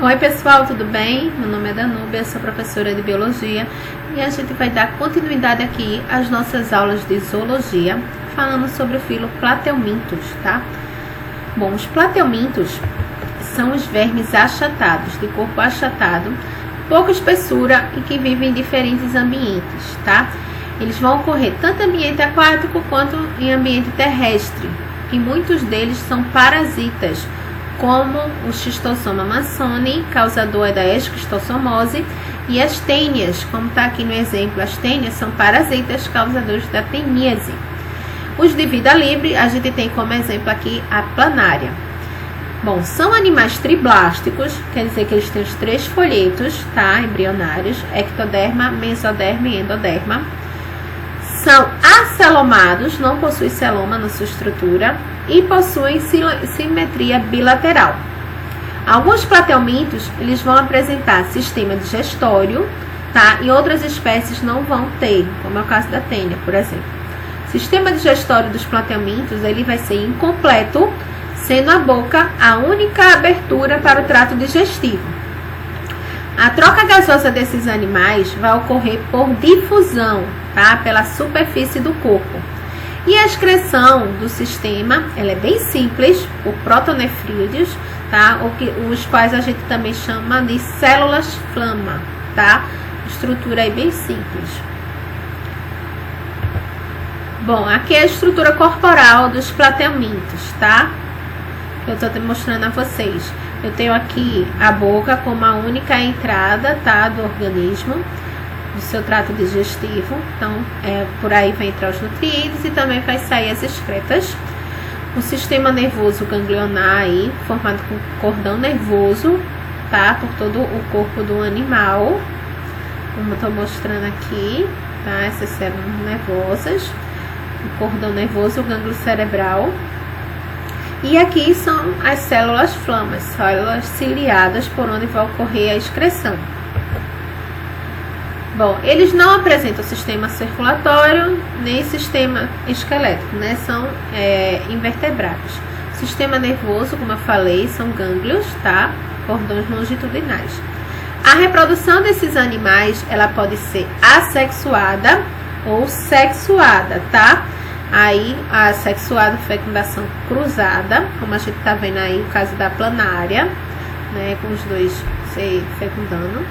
Oi pessoal, tudo bem? Meu nome é Danúbia, sou professora de Biologia e a gente vai dar continuidade aqui às nossas aulas de Zoologia, falando sobre o filo Plateuminthus, tá? Bom, os plateuminthus são os vermes achatados, de corpo achatado, pouca espessura e que vivem em diferentes ambientes, tá? Eles vão ocorrer tanto em ambiente aquático quanto em ambiente terrestre, e muitos deles são parasitas, como o Schistosoma mansoni, causador da esquistossomose, e as tênias, como está aqui no exemplo. As tênias são parasitas causadores da teníase. Os de vida livre, a gente tem como exemplo aqui a planária. Bom, são animais triblásticos, quer dizer que eles têm os 3 folhetos, tá? Embrionários, ectoderma, mesoderma e endoderma. São acelomados, não possuem celoma na sua estrutura e possuem simetria bilateral. Alguns plateuminthus, eles vão apresentar sistema digestório, tá? E outras espécies não vão ter, como é o caso da tênia, por exemplo. O sistema digestório dos plateuminthus, ele vai ser incompleto, sendo a boca a única abertura para o trato digestivo. A troca gasosa desses animais vai ocorrer por difusão, tá? Pela superfície do corpo. E a excreção do sistema, ela é bem simples, por protonefrídeos, tá? Os quais a gente também chama de células flama, tá? Estrutura aí bem simples. Bom, aqui é a estrutura corporal dos plateuminthus, tá? Eu estou mostrando a vocês. Eu tenho aqui a boca como a única entrada, tá, do organismo, do seu trato digestivo. Então, por aí vai entrar os nutrientes e também vai sair as excretas. O sistema nervoso ganglionar aí, formado com cordão nervoso, tá, por todo o corpo do animal. Como eu estou mostrando aqui, tá, essas células nervosas. O cordão nervoso, o gânglio cerebral. E aqui são as células flamas, células ciliadas por onde vai ocorrer a excreção. Bom, eles não apresentam sistema circulatório nem sistema esquelético, né? São invertebrados. O sistema nervoso, como eu falei, são gânglios, tá? Cordões longitudinais. A reprodução desses animais, ela pode ser assexuada ou sexuada, tá? Aí, a sexuada, fecundação cruzada, como a gente tá vendo aí o caso da planária, né, com os dois se fecundando,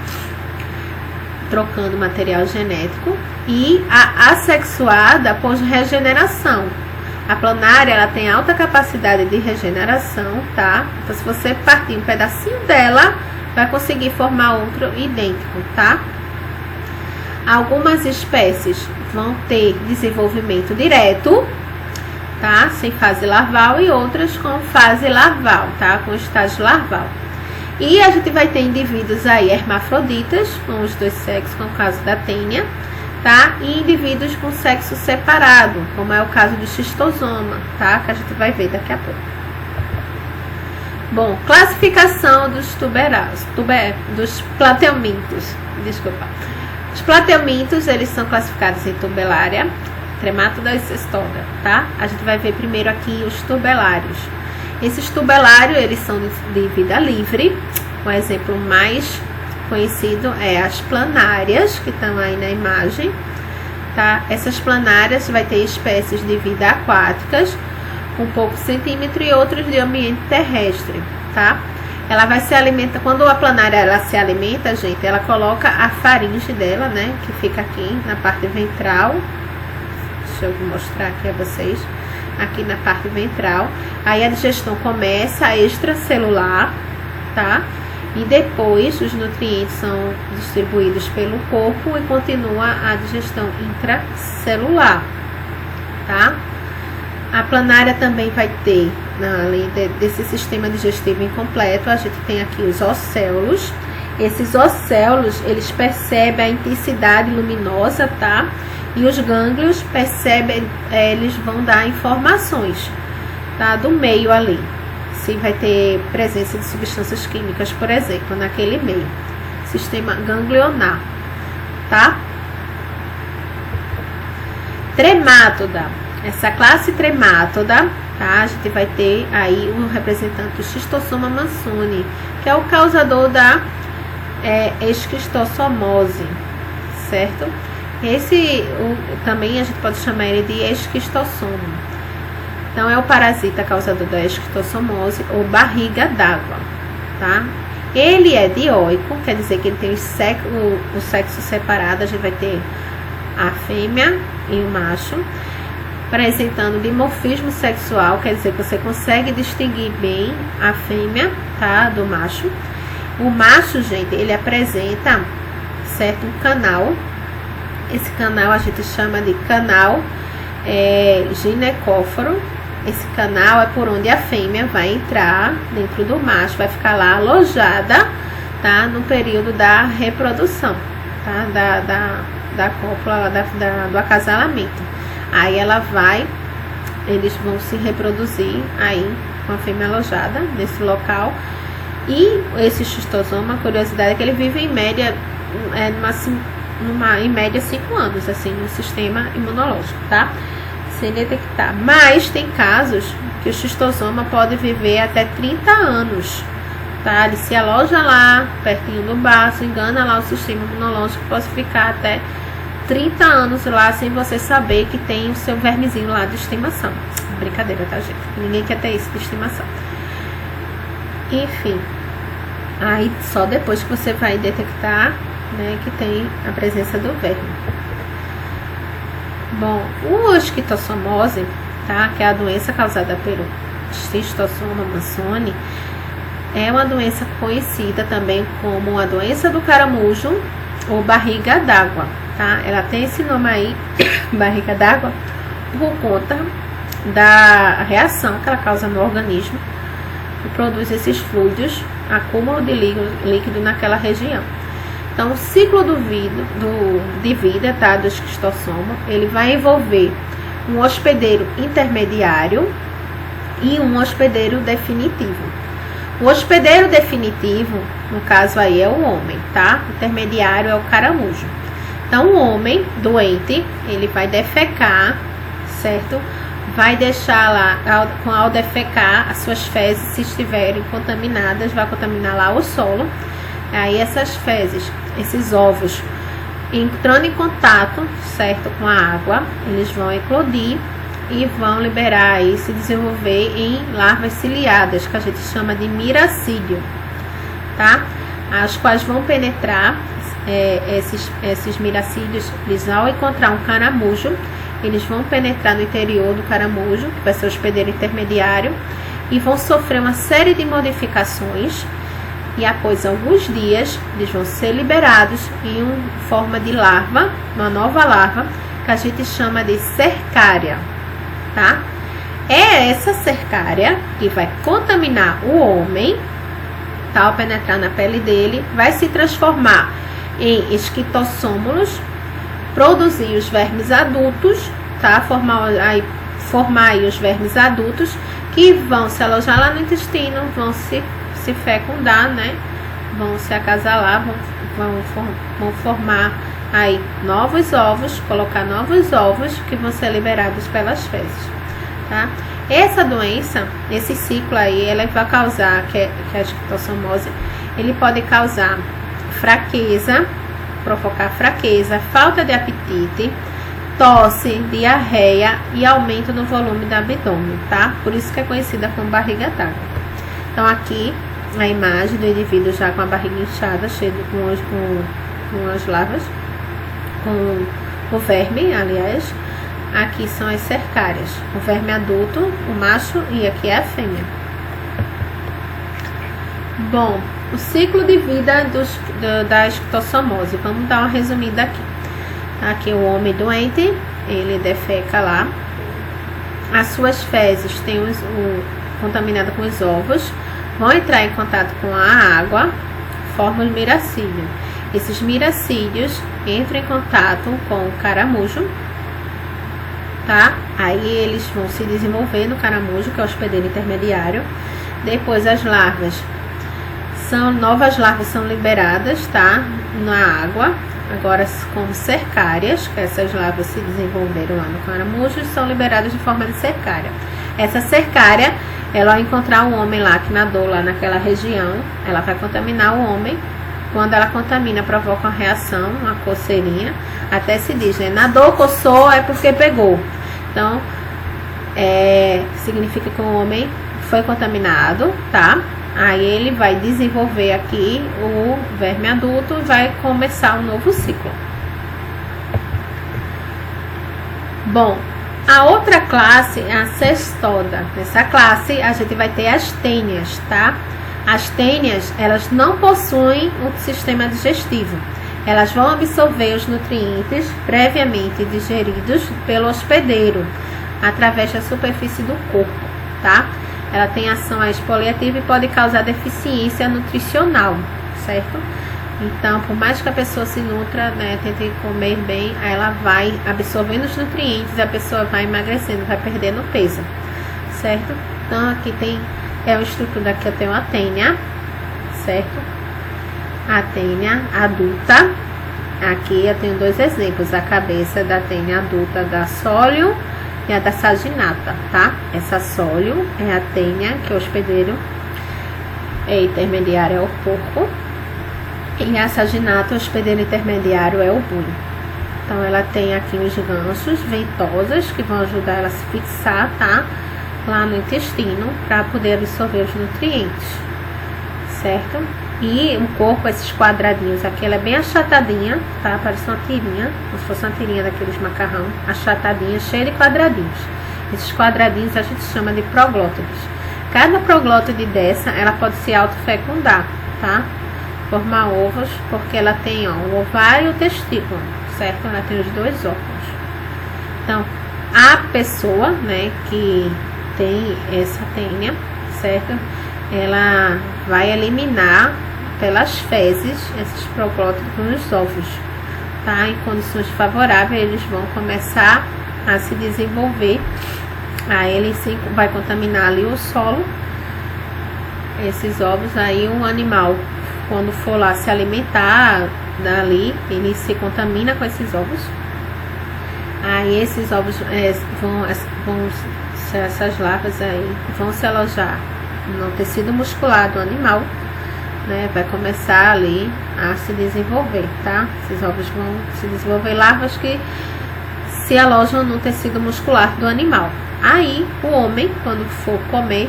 trocando material genético. E a assexuada por regeneração. A planária, ela tem alta capacidade de regeneração, tá? Então, se você partir um pedacinho dela, vai conseguir formar outro idêntico, tá? Algumas espécies vão ter desenvolvimento direto, tá? Sem fase larval, e outras com fase larval, tá? Com estágio larval. E a gente vai ter indivíduos aí hermafroditas, com os dois sexos, como é o caso da tênia, tá? E indivíduos com sexo separado, como é o caso do xistosoma, tá? Que a gente vai ver daqui a pouco. Bom, classificação dos dos plateuminthus, desculpa. Os plateuminthus, eles são classificados em tubelária, tremátoda e cestoda, tá? A gente vai ver primeiro aqui os tubelários. Esses tubelários, eles são de vida livre. O exemplo mais conhecido é as planárias, que estão aí na imagem, tá? Essas planárias vai ter espécies de vida aquáticas, com pouco centímetro, e outros de ambiente terrestre, tá? Ela vai se alimentar, quando a planária ela se alimenta, gente, ela coloca a faringe dela, né, que fica aqui na parte ventral. Deixa eu mostrar aqui a vocês, aqui na parte ventral. Aí a digestão começa extracelular, tá? E depois os nutrientes são distribuídos pelo corpo e continua a digestão intracelular, tá? A planária também vai ter, além desse sistema digestivo incompleto, a gente tem aqui os océolos. Esses océolos, eles percebem a intensidade luminosa, tá? E os gânglios percebem, eles vão dar informações, tá? Do meio ali. Se vai ter presença de substâncias químicas, por exemplo, naquele meio. Sistema ganglionar, tá? Tremátoda. Essa classe tremátoda, tá? A gente vai ter aí o representante do Schistosoma mansoni, que é o causador da esquistossomose, certo? Também a gente pode chamar ele de esquistossoma. Então, é o parasita causador da esquistossomose ou barriga d'água, tá? Ele é dioico, quer dizer que ele tem o sexo separado. A gente vai ter a fêmea e o macho, apresentando dimorfismo sexual, quer dizer que você consegue distinguir bem a fêmea, tá, do macho. O macho, gente, ele apresenta, certo, um canal. Esse canal a gente chama de canal ginecóforo. Esse canal é por onde a fêmea vai entrar dentro do macho, vai ficar lá alojada, tá, no período da reprodução, tá, da cópula, do acasalamento. Aí eles vão se reproduzir aí com a fêmea alojada nesse local. E esse xistosoma, a curiosidade é que ele vive em média, em média 5 anos, assim, no sistema imunológico, tá? Sem detectar. Mas tem casos que o xistosoma pode viver até 30 anos, tá? Ele se aloja lá, pertinho do baço, engana lá o sistema imunológico, pode ficar até 30 anos lá sem você saber que tem o seu vermezinho lá de estimação. Brincadeira, tá, gente? Ninguém quer ter isso de estimação. Enfim, aí só depois que você vai detectar, né, que tem a presença do verme. Bom, o esquistossomose, tá, que é a doença causada pelo Schistossoma mansoni, é uma doença conhecida também como a doença do caramujo ou barriga d'água, tá? Ela tem esse nome aí, barriga d'água, por conta da reação que ela causa no organismo e produz esses fluidos, acúmulo de líquido naquela região. Então, o ciclo de vida, tá, do esquistossoma, ele vai envolver um hospedeiro intermediário e um hospedeiro definitivo. O hospedeiro definitivo, no caso aí, é o homem, tá? O intermediário é o caramujo. Então, o homem doente, ele vai defecar, certo? Vai deixar lá, ao defecar, as suas fezes, se estiverem contaminadas, vai contaminar lá o solo. Aí essas fezes, esses ovos, entrando em contato, certo, com a água, eles vão eclodir e vão liberar e se desenvolver em larvas ciliadas, que a gente chama de miracídio, tá? As quais vão penetrar, esses miracídios, eles ao encontrar um caramujo, eles vão penetrar no interior do caramujo, que vai ser o hospedeiro intermediário, e vão sofrer uma série de modificações. E após alguns dias, eles vão ser liberados em forma de larva, uma nova larva, que a gente chama de cercária, tá? É essa cercária que vai contaminar o homem, tá? Ao penetrar na pele dele, vai se transformar em esquitossômulos, produzir os vermes adultos, tá? Formar aí os vermes adultos, que vão se alojar lá no intestino, vão se fecundar, né? Vão se acasalar, vão formar aí novos ovos, colocar novos ovos que vão ser liberados pelas fezes, tá? Essa doença, esse ciclo aí, ela vai causar, que é a esquistossomose, ele pode causar fraqueza, provocar fraqueza, falta de apetite, tosse, diarreia e aumento no volume do abdômen, tá? Por isso que é conhecida como barriga d'água. Então, aqui a imagem do indivíduo já com a barriga inchada, cheio com as larvas, com o verme, aliás. Aqui são as cercárias, o verme adulto, o macho, e aqui é a fêmea. Bom, o ciclo de vida da esquistossomose, vamos dar uma resumida aqui. Aqui o homem doente, ele defeca lá, as suas fezes tem contaminada com os ovos, vão entrar em contato com a água, formam os miracídios. Esses miracídios entram em contato com o caramujo, tá? Aí eles vão se desenvolver no caramujo, que é o hospedeiro intermediário. Depois as larvas, novas larvas são liberadas, tá? Na água, agora como cercárias, que essas larvas se desenvolveram lá no caramujo, são liberadas de forma de cercária. Essa cercária, ela ao encontrar um homem lá que nadou lá naquela região, ela vai contaminar o homem. Quando ela contamina, provoca uma reação, uma coceirinha. Até se diz, né? Nadou, coçou, é porque pegou. Então, significa que o homem foi contaminado, tá? Aí ele vai desenvolver aqui o verme adulto e vai começar um novo ciclo. Bom, a outra classe é a cestoda. Nessa classe a gente vai ter as tênias, tá? As tênias, elas não possuem um sistema digestivo. Elas vão absorver os nutrientes previamente digeridos pelo hospedeiro através da superfície do corpo, tá? Ela tem ação exfoliativa e pode causar deficiência nutricional, certo? Então, por mais que a pessoa se nutra, né, tente comer bem, ela vai absorvendo os nutrientes, a pessoa vai emagrecendo, vai perdendo peso, certo? Então, aqui tem, uma estrutura que eu tenho a tênia, certo? A tênia adulta. Aqui eu tenho dois exemplos, a cabeça da tênia adulta da sólio e a da saginata, tá? Essa sólio é a tênia, que é o hospedeiro, intermediário é o porco, e a saginata, o hospedeiro intermediário, é o boi. Então ela tem aqui os ganchos ventosas que vão ajudar ela a se fixar, tá? Lá no intestino, para poder absorver os nutrientes, certo? E o corpo, esses quadradinhos aqui, ela é bem achatadinha, tá? Parece uma tirinha, como se fosse uma tirinha daqueles macarrão, achatadinha, cheia de quadradinhos. Esses quadradinhos a gente chama de proglótides. Cada proglótide dessa, ela pode se autofecundar, tá? Formar ovos, porque ela tem, ó, o ovário e o testículo, certo? Ela tem os dois órgãos. Então, a pessoa, né, que tem essa tênia, certo? Ela vai eliminar pelas fezes esses proglótides nos ovos, tá? Em condições favoráveis, eles vão começar a se desenvolver. Aí ele vai contaminar ali o solo, esses ovos. Aí o animal, quando for lá se alimentar dali, ele se contamina com esses ovos. Aí esses ovos essas larvas aí vão se alojar no tecido muscular do animal, né? Vai começar ali a se desenvolver, tá? Esses ovos vão se desenvolver larvas que se alojam no tecido muscular do animal. Aí o homem, quando for comer,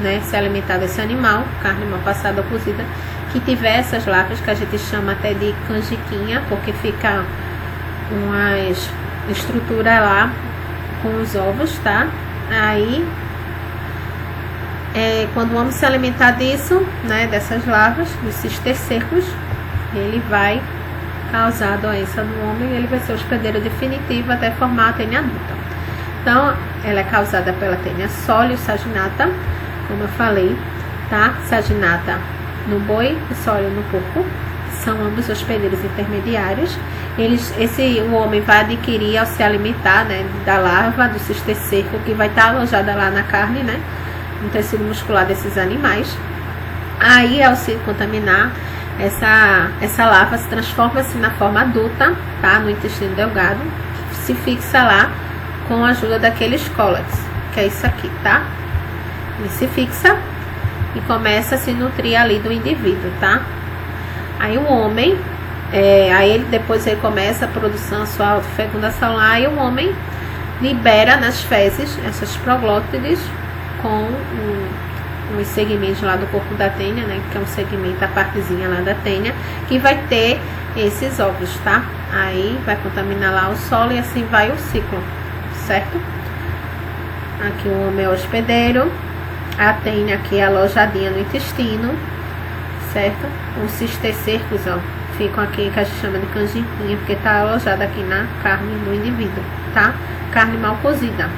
né, se alimentar desse animal, carne mal passada ou cozida, que tiver essas larvas, que a gente chama até de canjiquinha, porque fica uma estrutura lá com os ovos, tá? Aí, quando o homem se alimentar disso, né, dessas larvas, dos cistercercos, ele vai causar a doença no homem, ele vai ser o hospedeiro definitivo até formar a tênia adulta. Então, ela é causada pela tênia sólio e saginata, como eu falei, tá? Saginata no boi e sólio no porco, são ambos hospedeiros intermediários. O homem vai adquirir ao se alimentar, né, da larva do cistercerco, que vai estar alojada lá na carne, né, no tecido muscular desses animais. Aí, ao se contaminar, essa larva se transforma-se na forma adulta, tá, no intestino delgado, se fixa lá com a ajuda daqueles cólex, que é isso aqui, tá? Ele se fixa e começa a se nutrir ali do indivíduo, tá? Aí o homem, depois ele começa a produção, a sua autofecundação lá, e o homem libera nas fezes essas proglótides com os segmentos lá do corpo da tênia, né? Que é um segmento, a partezinha lá da tênia, que vai ter esses ovos, tá? Aí vai contaminar lá o solo e assim vai o ciclo, certo? Aqui o homem é o hospedeiro, a tênia aqui é alojadinha no intestino, certo? Os cistercercos, ó, ficam aqui, que a gente chama de canjiquinha, porque tá alojada aqui na carne do indivíduo, tá? Carne mal cozida.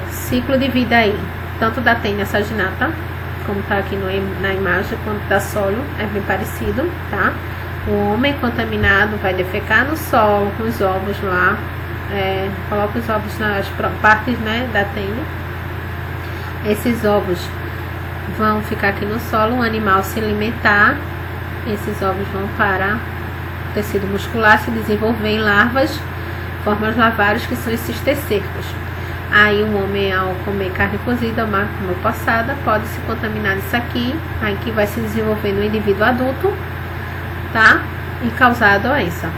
Ciclo de vida aí, tanto da tênia saginata, como tá aqui na imagem, quanto da sólio, é bem parecido, tá? O homem contaminado vai defecar no solo com os ovos lá, coloca os ovos nas partes, né, da tênia. Esses ovos vão ficar aqui no solo, o animal se alimentar, esses ovos vão para o tecido muscular, se desenvolver em larvas, formas larvárias, que são esses cistercercos. Aí o homem, ao comer carne cozida ou mal passada, pode se contaminar disso aqui, aí que vai se desenvolver no indivíduo adulto, tá? E causar a doença.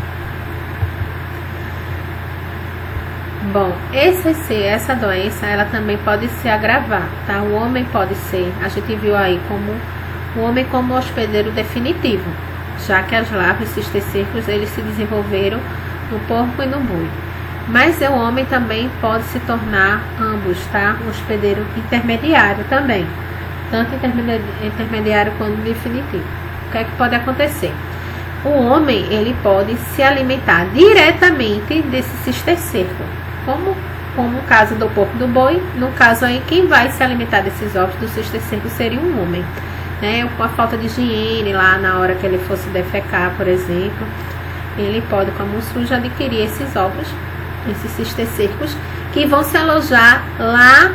Bom, essa doença, ela também pode se agravar, tá? O homem pode ser, a gente viu aí como o homem como hospedeiro definitivo, já que as larvas cisticercos, eles se desenvolveram no porco e no boi. Mas o homem também pode se tornar ambos, tá? Hospedeiro intermediário também, tanto intermediário quanto definitivo. O que é que pode acontecer? O homem, ele pode se alimentar diretamente desse cisticerco, como no caso do porco e do boi. No caso aí, quem vai se alimentar desses ovos do cisticerco seria um homem, né? Com a falta de higiene lá na hora que ele fosse defecar, por exemplo, ele pode, com a mão suja, adquirir esses ovos, esses cisticercos, que vão se alojar lá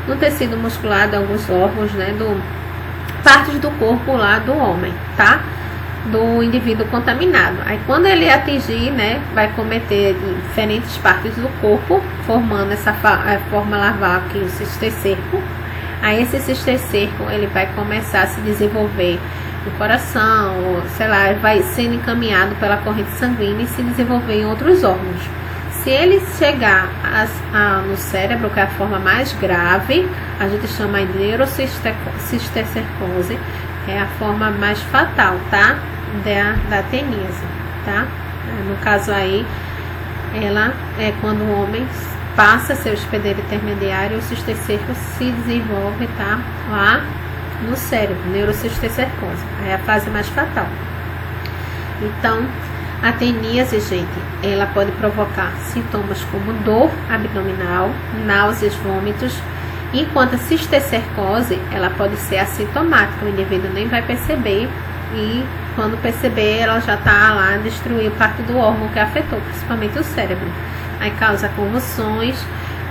no tecido muscular de alguns órgãos, né? Partes do corpo lá do homem, tá? Do indivíduo contaminado. Aí quando ele atingir, né, vai cometer diferentes partes do corpo, formando essa forma larval aqui, o cisticerco. Aí esse cisticerco, ele vai começar a se desenvolver no coração, ou, sei lá, vai sendo encaminhado pela corrente sanguínea e se desenvolver em outros órgãos. Se ele chegar no cérebro, que é a forma mais grave, a gente chama de neurocisticercose, é a forma mais fatal, tá? Da teníase, tá? No caso aí, ela é quando o homem passa a ser hospedeiro intermediário, o cisticerco se desenvolve, tá? Lá no cérebro, neurocisticercose. É a fase mais fatal. Então, a teníase, gente, ela pode provocar sintomas como dor abdominal, náuseas, vômitos, enquanto a cisticercose, ela pode ser assintomática, o indivíduo nem vai perceber, e quando perceber, ela já tá lá, destruiu parte do órgão que afetou, principalmente o cérebro. Aí causa convulsões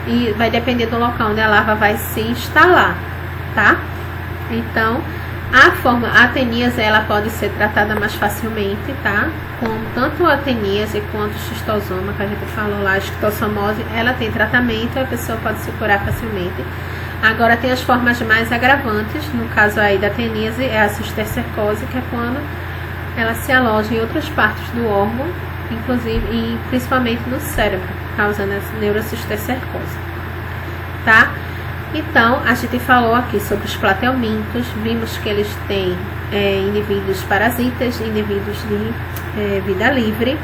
e vai depender do local onde a larva vai se instalar, tá? Então, a teníase, ela pode ser tratada mais facilmente, tá? Como tanto a teníase quanto o xistosoma, que a gente falou lá, a esquistossomose, ela tem tratamento, a pessoa pode se curar facilmente. Agora tem as formas mais agravantes, no caso aí da teníase, é a cisticercose, que é quando ela se aloja em outras partes do órgão, inclusive e principalmente no cérebro, causando essa neurocisticercose, tá? Então, a gente falou aqui sobre os platelmintos, vimos que eles têm indivíduos parasitas, indivíduos de vida livre.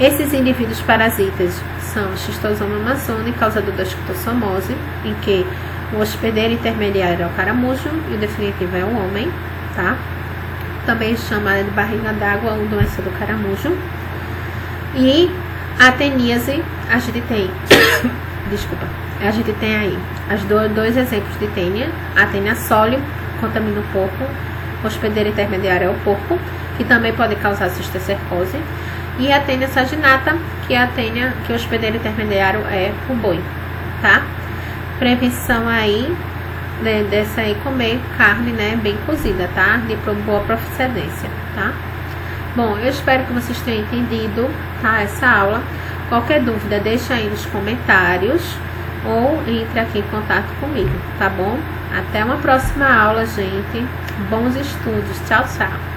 Esses indivíduos parasitas são o xistosoma amazônico, causador da esquistossomose, em que o hospedeiro intermediário é o caramujo e o definitivo é o homem, tá? Também chama de barriga d'água ou doença do caramujo. E a teníase, a gente tem, a gente tem aí dois exemplos de tênia. A tênia sólio contamina o porco, o hospedeiro intermediário é o porco, que também pode causar cisticercose. E a tênia saginata, que é a tênia que o hospedeiro intermediário é o boi, tá? Prevenção aí, dessa aí, comer carne, né, bem cozida, tá? De boa procedência, tá? Bom, eu espero que vocês tenham entendido, tá, essa aula. Qualquer dúvida, deixa aí nos comentários ou entre aqui em contato comigo, tá bom? Até uma próxima aula, gente. Bons estudos. Tchau, tchau.